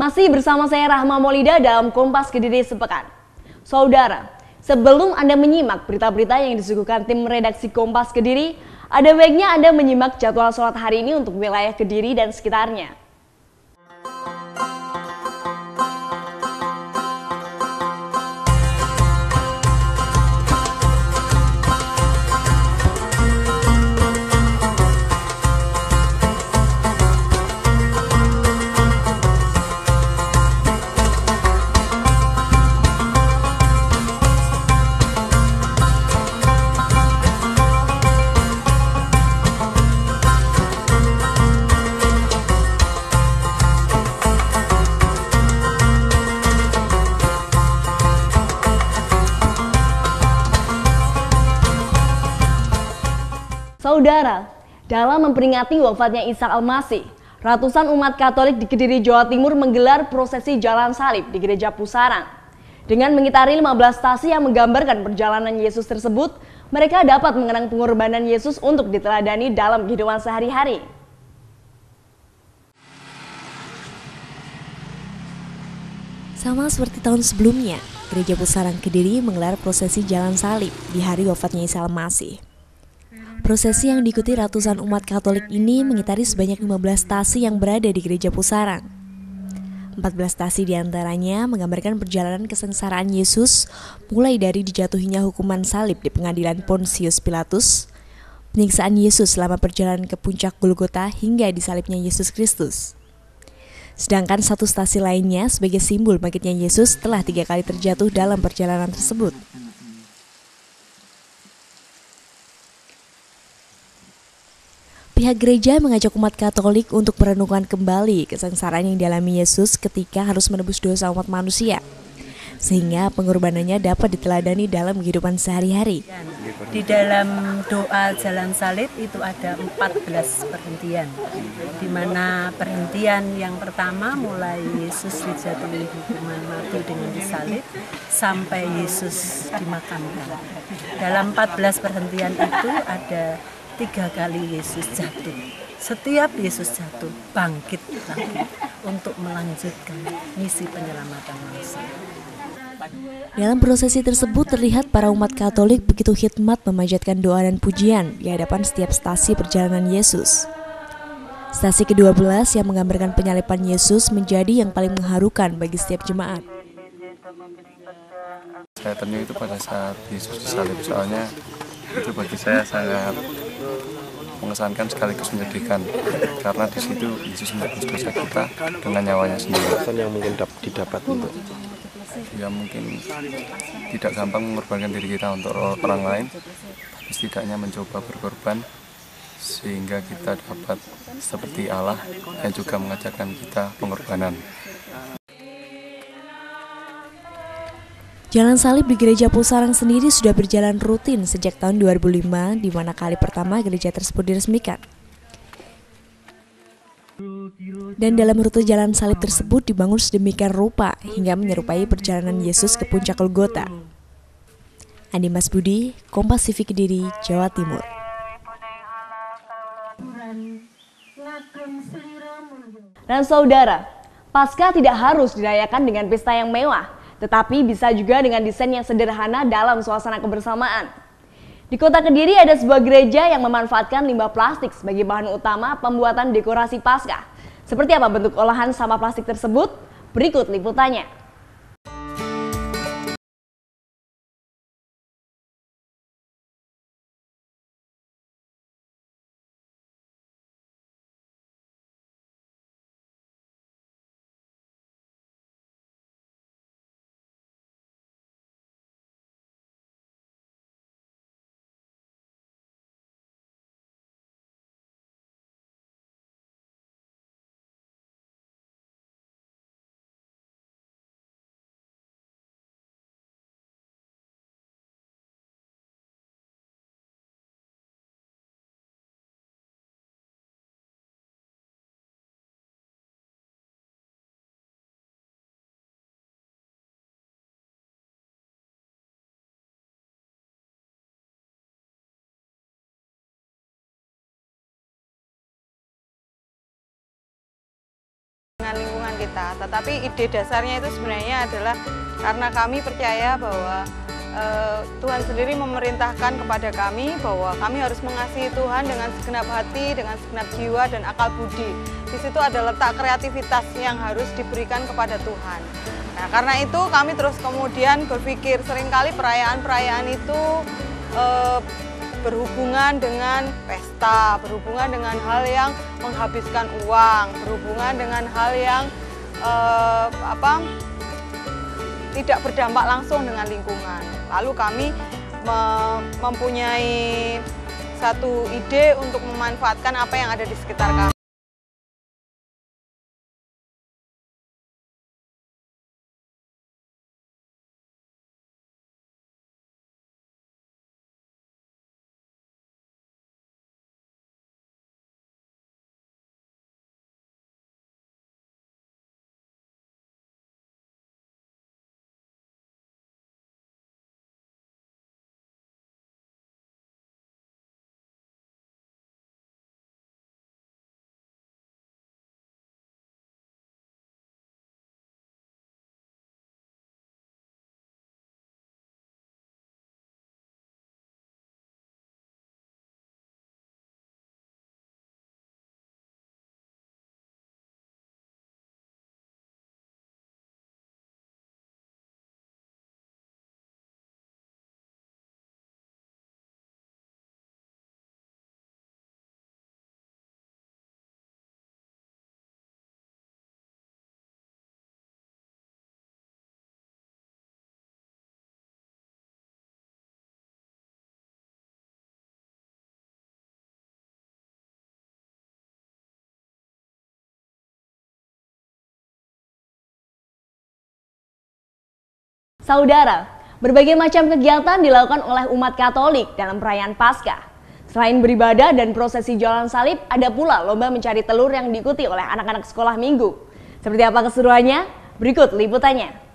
Masih bersama saya Rahma Maulida dalam Kompas Kediri Sepekan. Saudara, sebelum Anda menyimak berita-berita yang disuguhkan tim redaksi Kompas Kediri, ada baiknya Anda menyimak jadwal sholat hari ini untuk wilayah Kediri dan sekitarnya. Saudara, dalam memperingati wafatnya Isa Al-Masih, ratusan umat Katolik di Kediri, Jawa Timur menggelar prosesi jalan salib di Gereja Pusarang. Dengan mengitari 15 stasi yang menggambarkan perjalanan Yesus tersebut, mereka dapat mengenang pengorbanan Yesus untuk diteladani dalam kehidupan sehari-hari. Sama seperti tahun sebelumnya, Gereja Pusarang Kediri menggelar prosesi jalan salib di hari wafatnya Isa Al-Masih. Prosesi yang diikuti ratusan umat Katolik ini mengitari sebanyak 15 stasi yang berada di Gereja Pusarang. 14 stasi diantaranya menggambarkan perjalanan kesengsaraan Yesus, mulai dari dijatuhinya hukuman salib di pengadilan Pontius Pilatus, penyiksaan Yesus selama perjalanan ke puncak Golgota hingga disalibnya Yesus Kristus. Sedangkan satu stasi lainnya sebagai simbol bangkitnya Yesus setelah 3 kali terjatuh dalam perjalanan tersebut. Pihak gereja mengajak umat Katolik untuk merenungkan kembali kesengsaraan yang dialami Yesus ketika harus menebus dosa umat manusia, sehingga pengorbanannya dapat diteladani dalam kehidupan sehari-hari. Di dalam doa jalan salib itu ada 14 perhentian, di mana perhentian yang pertama mulai Yesus dijatuhi hukuman mati dengan disalib sampai Yesus dimakamkan. Dalam 14 perhentian itu ada 3 kali Yesus jatuh. Setiap Yesus jatuh, bangkit lagi untuk melanjutkan misi penyelamatan manusia. Dalam prosesi tersebut terlihat para umat Katolik begitu khidmat memanjatkan doa dan pujian di hadapan setiap stasi perjalanan Yesus. Stasi ke-12 yang menggambarkan penyaliban Yesus menjadi yang paling mengharukan bagi setiap jemaat. Saya ternyuh itu pada saat Yesus disalib, soalnya itu bagi saya sangat mengesankan sekaligus menyedihkan, karena di situ Yesus menebus dosa kita dengan nyawanya sendiri. Pesan yang mungkin didapat untuk Ya mungkin tidak gampang mengorbankan diri kita untuk orang lain, tapi setidaknya mencoba berkorban sehingga kita dapat seperti Allah yang juga mengajarkan kita pengorbanan. Jalan salib di Gereja Pusarang sendiri sudah berjalan rutin sejak tahun 2005, di mana kali pertama gereja tersebut diresmikan. Dan dalam rute jalan salib tersebut dibangun sedemikian rupa hingga menyerupai perjalanan Yesus ke puncak Golgota. Andi Mas Budi, Kompas TV Kediri, Jawa Timur. Dan saudara, Paskah tidak harus dirayakan dengan pesta yang mewah, tetapi bisa juga dengan desain yang sederhana dalam suasana kebersamaan. Di kota Kediri ada sebuah gereja yang memanfaatkan limbah plastik sebagai bahan utama pembuatan dekorasi Paskah. Seperti apa bentuk olahan sampah plastik tersebut? Berikut liputannya. kita. Tetapi ide dasarnya itu sebenarnya adalah karena kami percaya bahwa Tuhan sendiri memerintahkan kepada kami bahwa kami harus mengasihi Tuhan dengan segenap hati, dengan segenap jiwa dan akal budi. Di situ ada letak kreativitas yang harus diberikan kepada Tuhan. Nah, karena itu kami terus kemudian berpikir seringkali perayaan-perayaan itu berhubungan dengan pesta, berhubungan dengan hal yang menghabiskan uang, berhubungan dengan hal yang tidak berdampak langsung dengan lingkungan. Lalu kami mempunyai satu ide untuk memanfaatkan apa yang ada di sekitar kami. Saudara, berbagai macam kegiatan dilakukan oleh umat Katolik dalam perayaan Paskah. Selain beribadah dan prosesi jalan salib, ada pula lomba mencari telur yang diikuti oleh anak-anak sekolah minggu. Seperti apa keseruannya? Berikut liputannya.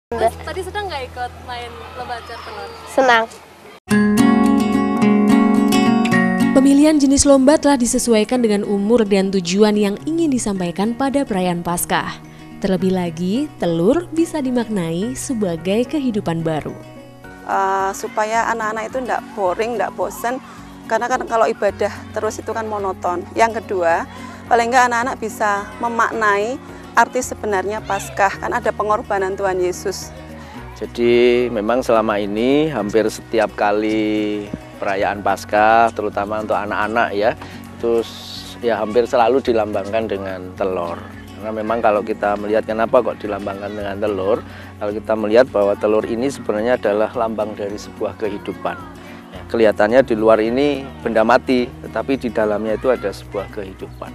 Terus tadi sedang nggak ikut main lomba cari telur? Senang. Pemilihan jenis lomba telah disesuaikan dengan umur dan tujuan yang ingin disampaikan pada perayaan Paskah. Terlebih lagi, telur bisa dimaknai sebagai kehidupan baru. Supaya anak-anak itu tidak boring, tidak bosan, karena kan kalau ibadah terus itu kan monoton. Yang kedua, paling nggak anak-anak bisa memaknai arti sebenarnya Paskah, kan ada pengorbanan Tuhan Yesus. Jadi memang selama ini hampir setiap kali perayaan Paskah, terutama untuk anak-anak ya, itu ya hampir selalu dilambangkan dengan telur. Karena memang kalau kita melihat kenapa kok dilambangkan dengan telur, kalau kita melihat bahwa telur ini sebenarnya adalah lambang dari sebuah kehidupan. Ya, kelihatannya di luar ini benda mati, tetapi di dalamnya itu ada sebuah kehidupan.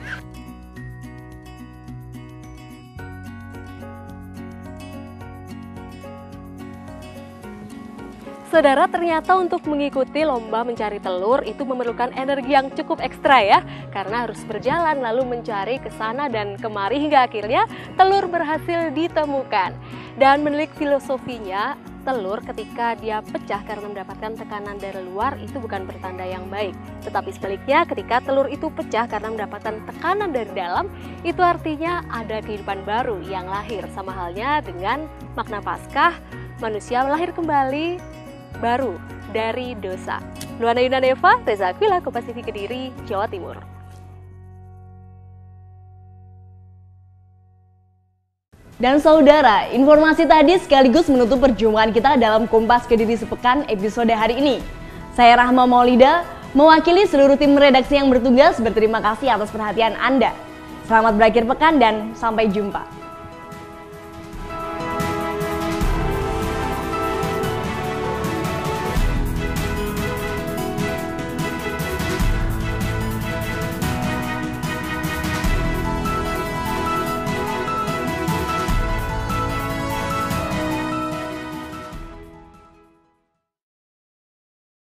Saudara, ternyata untuk mengikuti lomba mencari telur itu memerlukan energi yang cukup ekstra ya, karena harus berjalan lalu mencari ke sana dan kemari hingga akhirnya telur berhasil ditemukan. Dan menilik filosofinya, telur ketika dia pecah karena mendapatkan tekanan dari luar itu bukan pertanda yang baik. Tetapi sebaliknya, ketika telur itu pecah karena mendapatkan tekanan dari dalam, itu artinya ada kehidupan baru yang lahir. Sama halnya dengan makna Paskah, manusia lahir kembali baru dari dosa. Luana Yunaneva, Reza Aquila, Kompas TV Kediri, Jawa Timur. Dan saudara, informasi tadi sekaligus menutup perjumpaan kita dalam Kompas Kediri Sepekan episode hari ini. Saya Rahma Maulida, mewakili seluruh tim redaksi yang bertugas, berterima kasih atas perhatian Anda. Selamat berakhir pekan dan sampai jumpa.